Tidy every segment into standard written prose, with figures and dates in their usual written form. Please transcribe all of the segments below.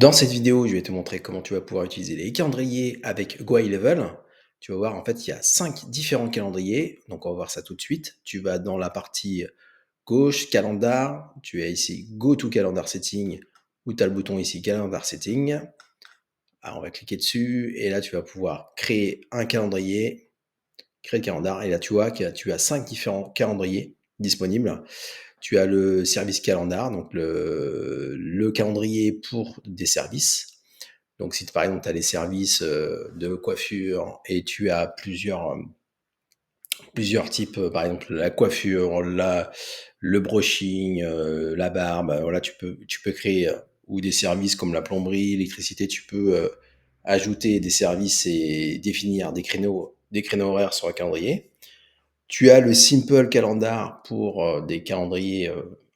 Dans cette vidéo, je vais te montrer comment tu vas pouvoir utiliser les calendriers avec Go High Level. Tu vas voir, en fait, il y a 5 différents calendriers. Donc, on va voir ça tout de suite. Tu vas dans la partie gauche, calendar. Tu as ici Go to Calendar Setting, où tu as le bouton ici Calendar Setting. Alors, on va cliquer dessus et là, tu vas pouvoir créer un calendrier, créer le calendar. Et là, tu vois que tu as 5 différents calendriers disponibles. Tu as le service calendar, donc le calendrier pour des services. Donc, si par exemple, tu as des services de coiffure et tu as plusieurs types, par exemple, la coiffure, le brushing, la barbe, voilà, tu peux créer, ou des services comme la plomberie, l'électricité, tu peux ajouter des services et définir des créneaux horaires sur un calendrier. Tu as le Simple Calendar pour des calendriers,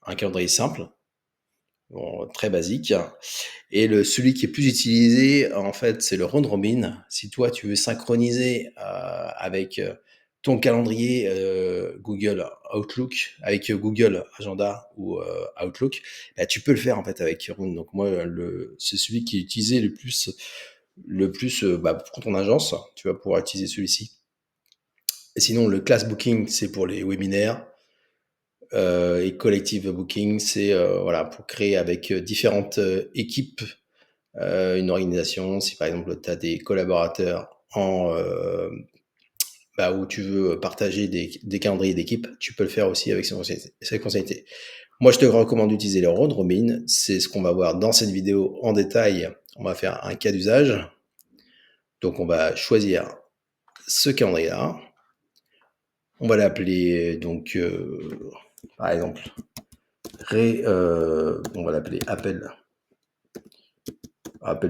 un calendrier simple, bon, très basique. Et celui qui est plus utilisé, en fait, c'est le round robin. Si toi, tu veux synchroniser avec ton calendrier Google Outlook, avec Google Agenda ou Outlook, bah, tu peux le faire en fait avec Round. Donc moi, c'est celui qui est utilisé le plus pour ton agence. Tu vas pouvoir utiliser celui-ci. Et sinon, le class booking, c'est pour les webinaires. Et collective booking, c'est voilà, pour créer avec différentes équipes une organisation. Si par exemple tu as des collaborateurs où tu veux partager des calendriers d'équipe, tu peux le faire aussi avec ces fonctionnalités. Moi, je te recommande d'utiliser le round robin. C'est ce qu'on va voir dans cette vidéo en détail. On va faire un cas d'usage. Donc, on va choisir ce calendrier-là. On va l'appeler donc, par exemple, on va l'appeler appel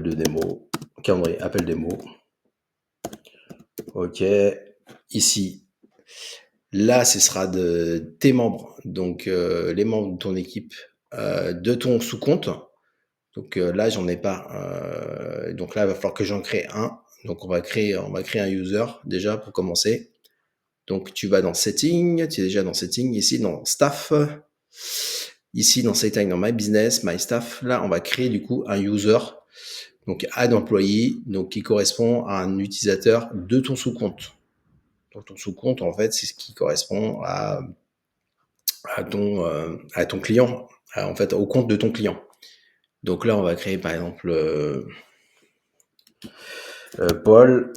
de démo, calendrier appel démo. Ok, ici, là, ce sera de tes membres, donc les membres de ton équipe, de ton sous-compte. Donc là, j'en ai pas. Donc là, il va falloir que j'en crée un. Donc on va créer un user déjà pour commencer. Donc tu vas dans Setting, tu es déjà dans Setting, ici dans Staff, ici dans Setting, dans My Business, My Staff. Là, on va créer du coup un user, donc Add Employee, donc qui correspond à un utilisateur de ton sous-compte. Donc ton sous-compte, en fait, c'est ce qui correspond à ton client, en fait, au compte de ton client. Donc là, on va créer par exemple Paul.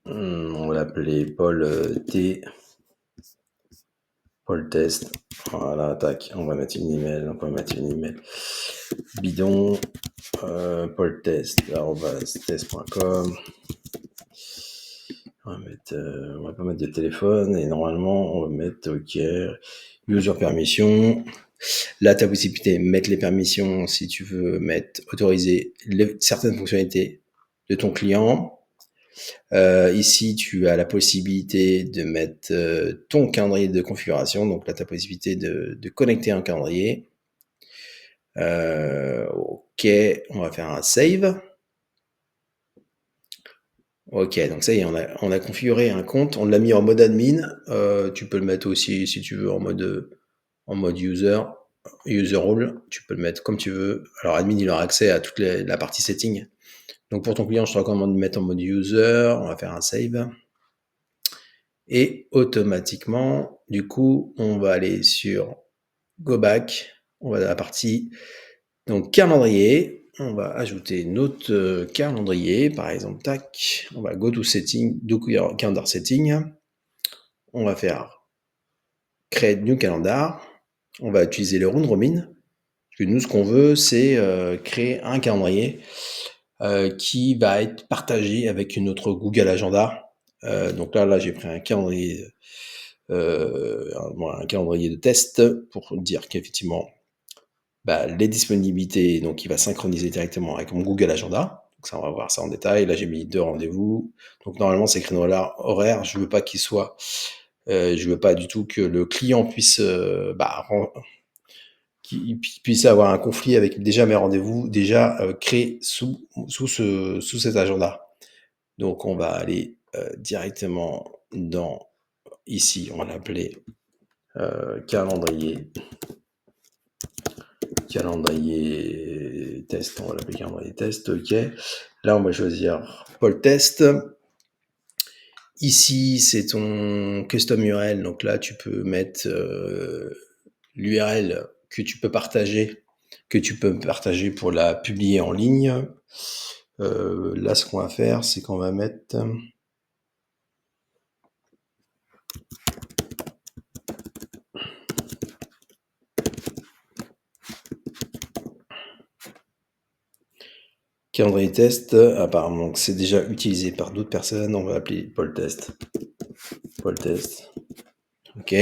On va l'appeler Paul T. Paul Test. Voilà, tac. On va mettre une email. Bidon. Paul Test. Test.com. On va pas mettre de téléphone et normalement on va mettre OK. User permission. Là, tu as possibilité de mettre les permissions si tu veux autoriser certaines fonctionnalités de ton client. Ici, tu as la possibilité de mettre ton calendrier de configuration. Donc là, tu as la possibilité de connecter un calendrier. OK, on va faire un save. Ok, donc ça y est, on a configuré un compte, on l'a mis en mode admin. Tu peux le mettre aussi si tu veux en mode user role. Tu peux le mettre comme tu veux. Alors admin, il aura accès à toute la partie setting. Donc pour ton client, je te recommande de mettre en mode user. On va faire un save. Et automatiquement, du coup, on va aller sur Go Back. On va dans la partie donc calendrier. On va ajouter notre calendrier, par exemple, tac. On va go to setting, do calendar setting. On va faire create new calendar. On va utiliser le round robin. Parce que nous, ce qu'on veut, c'est créer un calendrier qui va être partagé avec notre Google Agenda. Donc là, j'ai pris un calendrier de test pour dire qu'effectivement, les disponibilités, donc il va synchroniser directement avec mon Google Agenda. Donc ça, on va voir ça en détail. Là, j'ai mis 2 rendez-vous. Donc normalement, ces créneaux-là horaires, je veux pas qu'ils soient, je veux pas du tout que le client puisse, qu'il puisse avoir un conflit avec déjà mes rendez-vous déjà créés sous cet agenda. Donc on va aller directement dans ici, on va l'appeler calendrier calendrier test, on va l'appeler calendrier test, ok. Là, on va choisir Paul Test. Ici, c'est ton custom URL, donc là, tu peux mettre l'URL que tu peux partager pour la publier en ligne. Là, ce qu'on va faire, c'est qu'on va mettre calendrier test. Apparemment, c'est déjà utilisé par d'autres personnes. On va appeler Paul Test. Paul Test. Ok.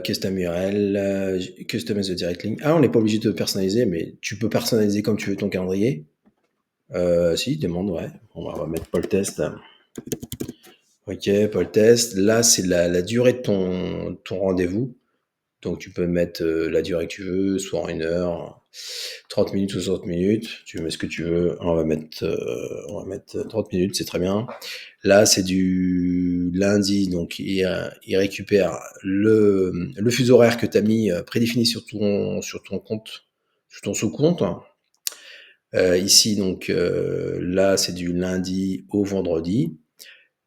Custom URL, customize the direct link. Ah, on n'est pas obligé de personnaliser, mais tu peux personnaliser comme tu veux ton calendrier. Si, demande, ouais. On va mettre Paul Test. Ok, Paul Test. Là, c'est la durée de ton rendez-vous. Donc, tu peux mettre la durée que tu veux, soit en 1 heure, 30 minutes ou 60 minutes. Tu mets ce que tu veux. On va mettre 30 minutes, c'est très bien. Là, c'est du lundi, donc il récupère le fuseau horaire que tu as mis prédéfini sur ton compte, sur ton sous-compte. Ici, donc là, c'est du lundi au vendredi.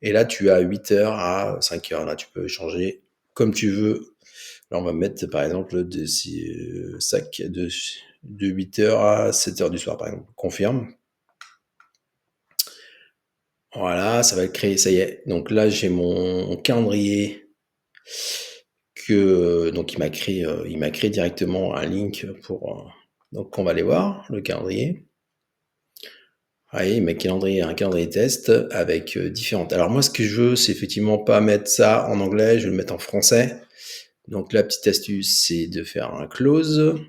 Et là, tu as 8h à 5h. Là, tu peux changer comme tu veux. Là, on va mettre, par exemple, de 8h à 7h du soir, par exemple. Confirme. Voilà, ça va être créé, ça y est. Donc là, j'ai mon calendrier donc il m'a créé directement un link pour donc on va aller voir le calendrier. Oui, un calendrier test avec différentes. Alors moi, ce que je veux, c'est effectivement pas mettre ça en anglais, je vais le mettre en français. Donc la petite astuce, c'est de faire un close.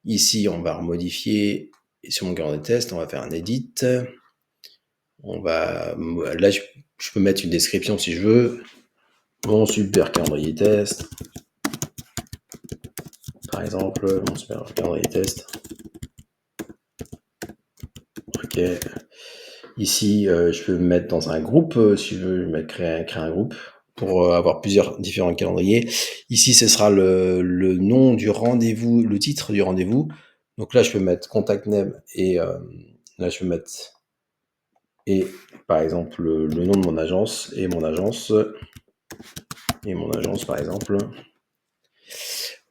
Ici, on va remodifier sur mon calendrier test, on va faire un edit. Là, je peux mettre une description si je veux. Mon super calendrier test. Par exemple, mon super calendrier test. Ok. Ici, je peux me mettre dans un groupe, si je veux créer un groupe pour avoir plusieurs différents calendriers. Ici, ce sera le nom du rendez-vous, le titre du rendez-vous. Donc là, je peux mettre contact name et là, je peux mettre et par exemple le nom de mon agence et mon agence par exemple.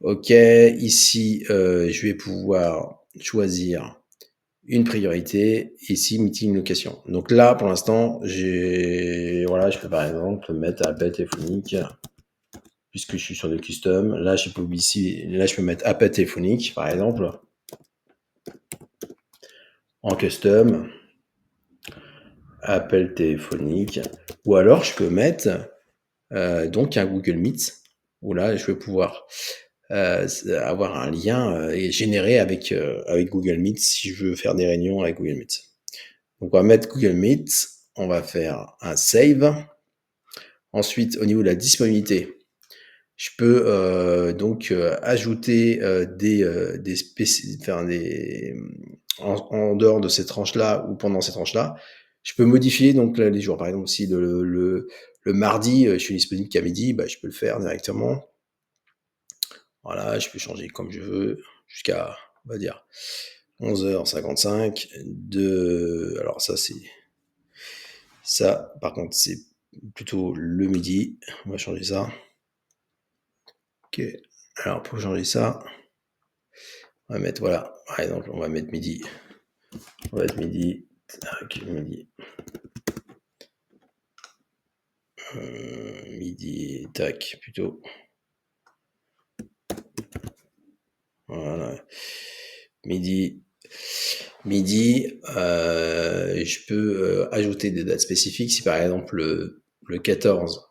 Ok, ici, je vais pouvoir choisir une priorité, ici meeting location. Donc là, pour l'instant, je peux par exemple mettre appel téléphonique, puisque je suis sur le custom. Là, je peux mettre appel téléphonique, par exemple, en custom, appel téléphonique, ou alors je peux mettre donc un Google Meet, où là, je vais pouvoir avoir un lien généré avec Google Meet si je veux faire des réunions avec Google Meet. Donc on va mettre Google Meet, on va faire un save. Ensuite, au niveau de la disponibilité, je peux donc ajouter en dehors de ces tranches-là ou pendant ces tranches-là. Je peux modifier donc les jours. Par exemple, si le mardi, je suis disponible qu'à midi, je peux le faire directement. Voilà, je peux changer comme je veux jusqu'à, on va dire, 11h55. Alors ça, par contre, c'est plutôt le midi. On va changer ça. Ok. Alors, pour changer ça, on va mettre, voilà, par exemple, on va mettre midi. On va mettre midi. Tac, midi. Midi, tac, plutôt. Voilà. Midi. Je peux ajouter des dates spécifiques. Si par exemple le 14,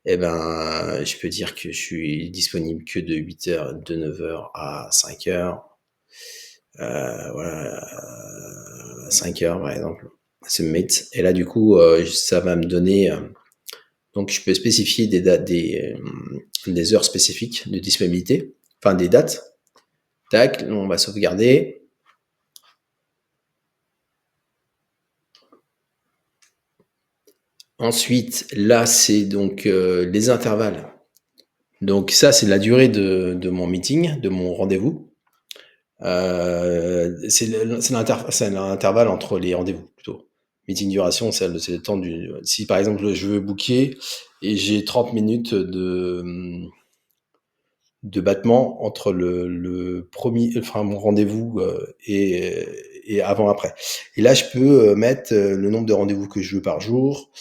je peux dire que je suis disponible que de 8h, de 9h à 5h. Voilà, 5h par exemple. Submit. Et là, du coup, ça va me donner. Donc, je peux spécifier des dates, des heures spécifiques de disponibilité, enfin des dates. Tac, on va sauvegarder. Ensuite, là, c'est donc les intervalles Donc ça, c'est la durée de mon meeting, de mon rendez-vous. C'est l'intervalle entre les rendez-vous plutôt. Meeting duration, c'est le temps du. Si par exemple je veux booker et j'ai 30 minutes de battement entre le premier, enfin mon rendez-vous et avant-après. Et là, je peux mettre le nombre de rendez-vous que je veux par jour.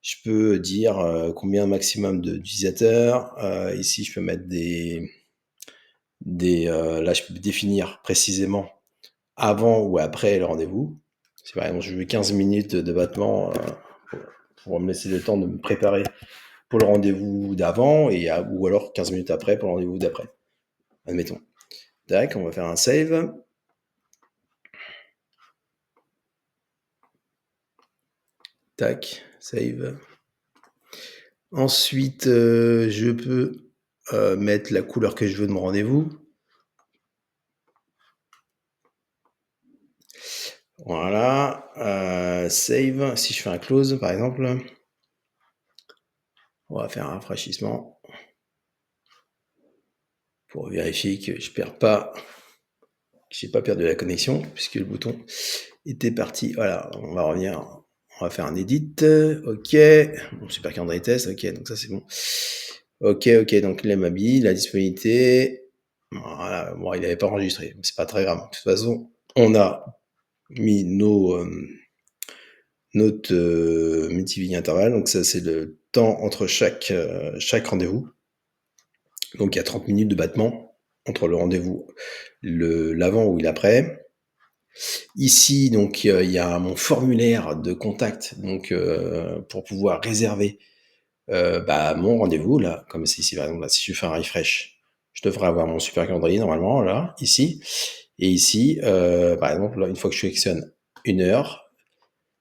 Je peux dire combien maximum d'utilisateurs. Ici, je peux mettre là, je peux définir précisément avant ou après le rendez-vous. Si par exemple je veux 15 minutes de battement pour, pour me laisser le temps de me préparer pour le rendez-vous d'avant ou alors 15 minutes après pour le rendez-vous d'après. Admettons. Tac, on va faire un save. Tac, save. Ensuite, je peux mettre la couleur que je veux de mon rendez-vous. Voilà, save. Si je fais un close, par exemple, on va faire un rafraîchissement pour vérifier que je perds pas, que j'ai pas perdu la connexion puisque le bouton était parti. Voilà, on va revenir. On va faire un edit. Ok. Bon, super calendrier test. Ok, donc ça c'est bon. Ok, donc l'MABI, la disponibilité. Voilà, bon, il n'avait pas enregistré, mais c'est pas très grave. De toute façon, on a mis notre meeting intervalle. Donc ça, c'est le temps entre chaque rendez-vous. Donc il y a 30 minutes de battement entre le rendez-vous, l'avant ou l'après. Ici, donc il y a mon formulaire de contact, donc pour pouvoir réserver mon rendez-vous là, comme c'est ici par exemple. Là, si je fais un refresh, je devrais avoir mon super calendrier normalement là, ici. Et ici, par exemple, là, une fois que je sélectionne une heure,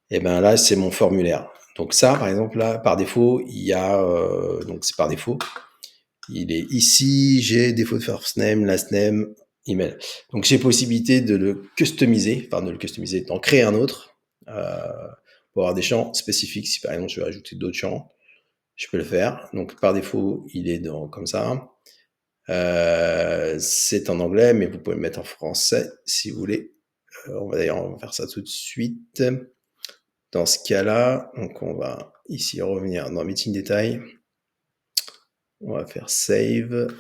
et ben là, c'est mon formulaire. Donc ça, par exemple, là, par défaut, il y a, donc c'est par défaut, il est ici, j'ai défaut de first name, last name, email. Donc j'ai possibilité de le customiser, enfin de le customiser, d'en créer un autre, pour avoir des champs spécifiques. Si par exemple je veux ajouter d'autres champs, je peux le faire. Donc par défaut, il est comme ça. C'est en anglais, mais vous pouvez le mettre en français si vous voulez. On va faire ça tout de suite. Dans ce cas-là, donc on va ici revenir dans Meeting Détail. On va faire Save,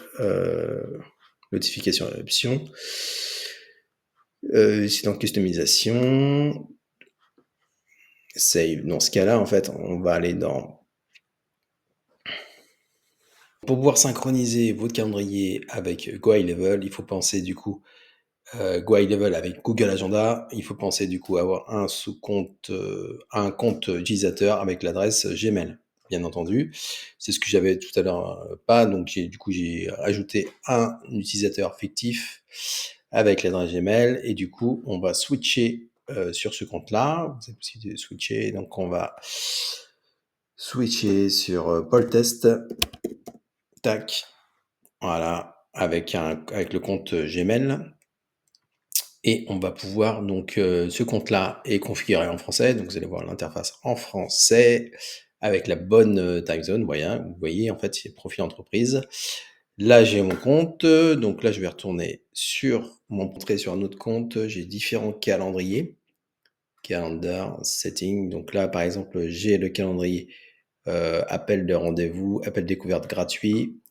notification et option. Ici dans Customisation, Save. Dans ce cas-là, en fait, on va aller dans... Pour pouvoir synchroniser votre calendrier avec Go High Level, il faut penser du coup Go High Level avec Google Agenda. Il faut penser du coup avoir un sous-compte, un compte utilisateur avec l'adresse Gmail, bien entendu. C'est ce que j'avais tout à l'heure pas. Donc j'ai ajouté un utilisateur fictif avec l'adresse Gmail et du coup on va switcher sur ce compte-là. Vous avez possibilité de switcher. Donc on va switcher sur Paul Test. Tac. Voilà. Avec le compte Gmail. Et on va pouvoir donc ce compte-là est configuré en français, donc vous allez voir l'interface en français avec la bonne time zone. Vous voyez en fait c'est profil entreprise. Là j'ai mon compte, donc là je vais retourner sur sur un autre compte. J'ai différents calendriers, calendar setting. Donc là par exemple j'ai le calendrier appel de rendez-vous, appel découverte gratuit.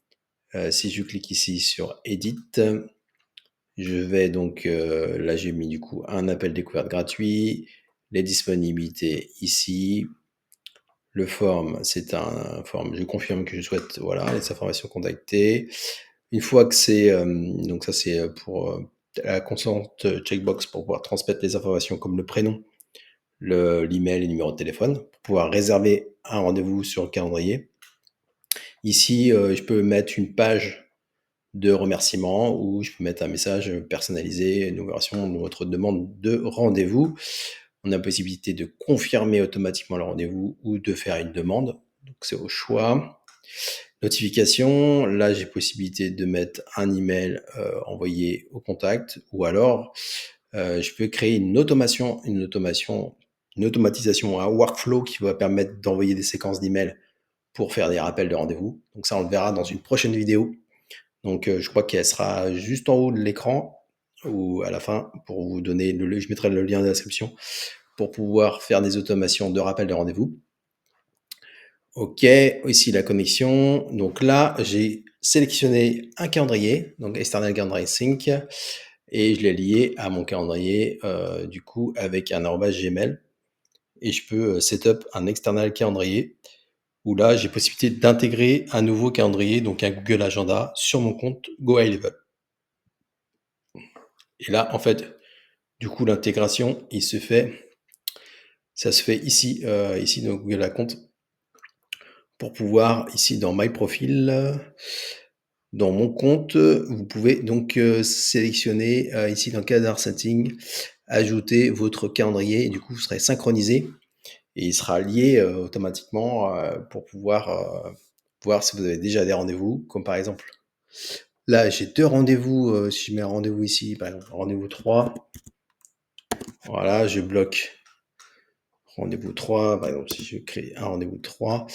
Si je clique ici sur Edit, je vais donc, là j'ai mis du coup un appel découverte gratuit, les disponibilités ici, le form, c'est un form, je confirme que je souhaite, voilà, les informations contactées. Une fois que c'est, donc ça c'est pour la consent checkbox pour pouvoir transmettre les informations comme le prénom, l'email et le numéro de téléphone, pour pouvoir réserver un rendez-vous sur le calendrier. Ici, je peux mettre une page de remerciements ou je peux mettre un message personnalisé, une version de votre demande de rendez-vous. On a la possibilité de confirmer automatiquement le rendez-vous ou de faire une demande. Donc c'est au choix. Notification, là j'ai possibilité de mettre un email envoyé au contact ou alors je peux créer une automatisation, un workflow qui va permettre d'envoyer des séquences d'emails pour faire des rappels de rendez-vous. Donc ça, on le verra dans une prochaine vidéo. Donc je crois qu'elle sera juste en haut de l'écran ou à la fin pour vous donner je mettrai le lien de description pour pouvoir faire des automations de rappel de rendez-vous. OK, ici la connexion. Donc là, j'ai sélectionné un calendrier, donc External Calendar Sync, et je l'ai lié à mon calendrier, du coup, avec un arobase Gmail. Et je peux setup un external calendrier où là, j'ai possibilité d'intégrer un nouveau calendrier, donc un Google Agenda, sur mon compte Go High Level. Et là, en fait, du coup, l'intégration, ça se fait ici, ici dans Google Account, pour pouvoir, ici dans My Profile, dans mon compte, vous pouvez donc sélectionner ici dans Calendar Setting, ajouter votre calendrier et du coup vous serez synchronisé et il sera lié automatiquement pour pouvoir voir si vous avez déjà des rendez-vous, comme par exemple là j'ai 2 rendez-vous, si je mets un rendez-vous ici, par exemple rendez-vous 3, voilà, je bloque rendez-vous 3, par exemple si je crée un rendez-vous 3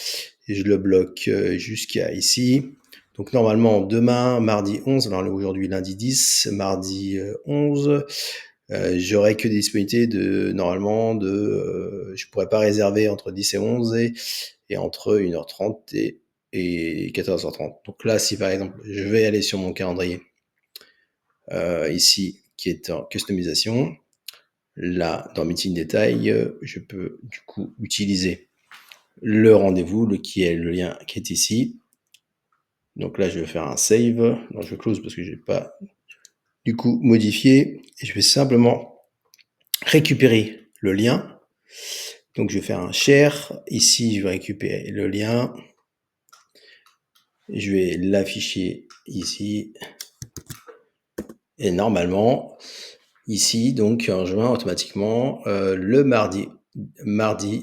et je le bloque jusqu'à ici. Donc normalement demain, mardi 11, alors aujourd'hui lundi 10, mardi 11, j'aurai que des disponibilités normalement je pourrais pas réserver entre 10 et 11 et entre 1h30 et 14h30. Donc là, si par exemple je vais aller sur mon calendrier ici qui est en customisation, là dans meeting détail, je peux du coup utiliser le rendez-vous, qui est le lien qui est ici. Donc là, je vais faire un save. Donc je close parce que je n'ai pas du coup modifié. Et je vais simplement récupérer le lien. Donc je vais faire un share. Ici, je vais récupérer le lien. Je vais l'afficher ici. Et normalement, ici, donc en juin, automatiquement, le mardi,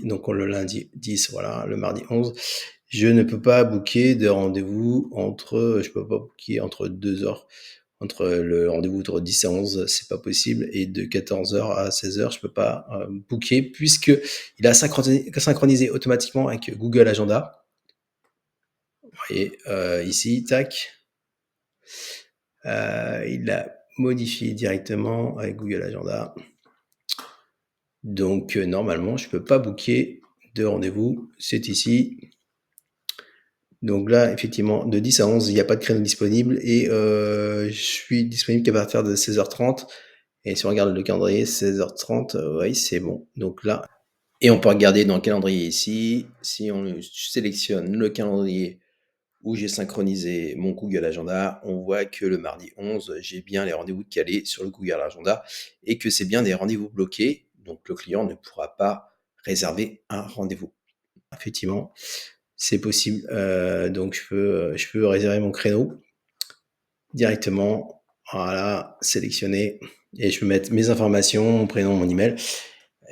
donc le lundi 10, voilà, le mardi 11, je ne peux pas booker de rendez-vous je peux pas booker entre 2 heures, entre le rendez-vous entre 10 et 11, c'est pas possible, et de 14h à 16h, je peux pas booker puisque il a synchronisé automatiquement avec Google Agenda. Vous voyez, ici, tac, il a modifié directement avec Google Agenda. Donc normalement, je peux pas booker de rendez-vous, c'est ici. Donc là, effectivement, de 10 à 11, il n'y a pas de créneau disponible et je suis disponible qu'à partir de 16h30. Et si on regarde le calendrier, 16h30, oui, c'est bon. Donc là, et on peut regarder dans le calendrier ici, si on sélectionne le calendrier où j'ai synchronisé mon Google Agenda, on voit que le mardi 11, j'ai bien les rendez-vous calés sur le Google Agenda et que c'est bien des rendez-vous bloqués. Donc le client ne pourra pas réserver un rendez-vous. Effectivement, c'est possible. Donc je peux réserver mon créneau directement. Voilà, sélectionner. Et je peux mettre mes informations, mon prénom, mon email.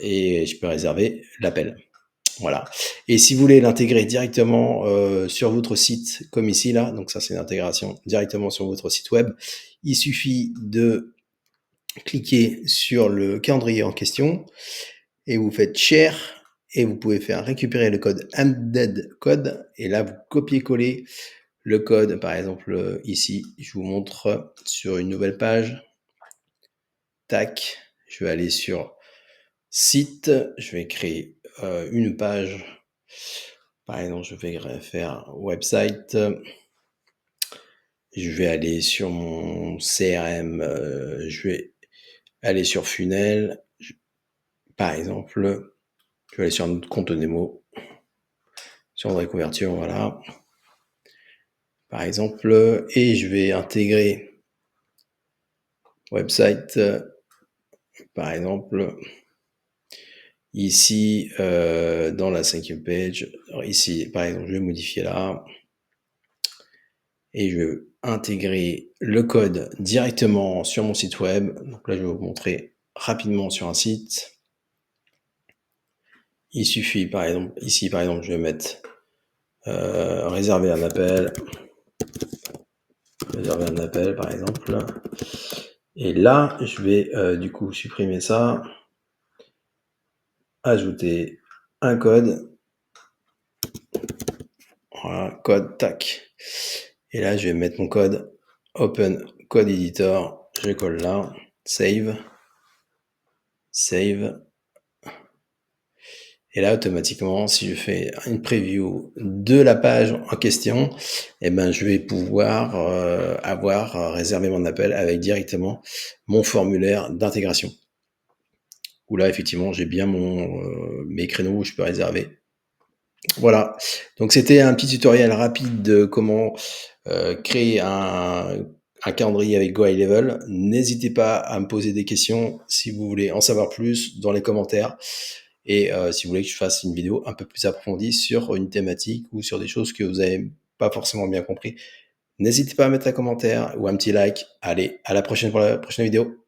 Et je peux réserver l'appel. Voilà. Et si vous voulez l'intégrer directement sur votre site, comme ici, là, donc ça c'est l'intégration directement sur votre site web, il suffit de cliquer sur le calendrier en question et vous faites share et vous pouvez faire récupérer le code embed code et là vous copiez-coller le code, par exemple ici, je vous montre sur une nouvelle page. Tac, je vais aller sur site, je vais créer une page. Par exemple, je vais faire website. Je vais aller sur mon CRM. Je vais aller sur funnel. Par exemple, je vais aller sur un autre compte démo. Sur André Couverture, voilà. Par exemple, et je vais intégrer website. Par exemple, ici, dans la 5e page. Alors ici, par exemple, je vais modifier là. Et je vais intégrer le code directement sur mon site web. Donc là, je vais vous montrer rapidement sur un site. Il suffit, par exemple, ici, par exemple, je vais mettre réserver un appel. Réserver un appel, par exemple. Et là, je vais du coup supprimer ça. Ajouter un code. Voilà, code, tac. Et là, je vais mettre mon code, open code editor, je colle là, save, save. Et là, automatiquement, si je fais une preview de la page en question, eh ben, je vais pouvoir avoir réservé mon appel avec directement mon formulaire d'intégration. Où là, effectivement, j'ai bien mes créneaux où je peux réserver. Voilà, donc c'était un petit tutoriel rapide de comment créer un calendrier avec Go High Level. N'hésitez pas à me poser des questions si vous voulez en savoir plus dans les commentaires et si vous voulez que je fasse une vidéo un peu plus approfondie sur une thématique ou sur des choses que vous n'avez pas forcément bien compris. N'hésitez pas à mettre un commentaire ou un petit like. Allez, à la prochaine pour la prochaine vidéo.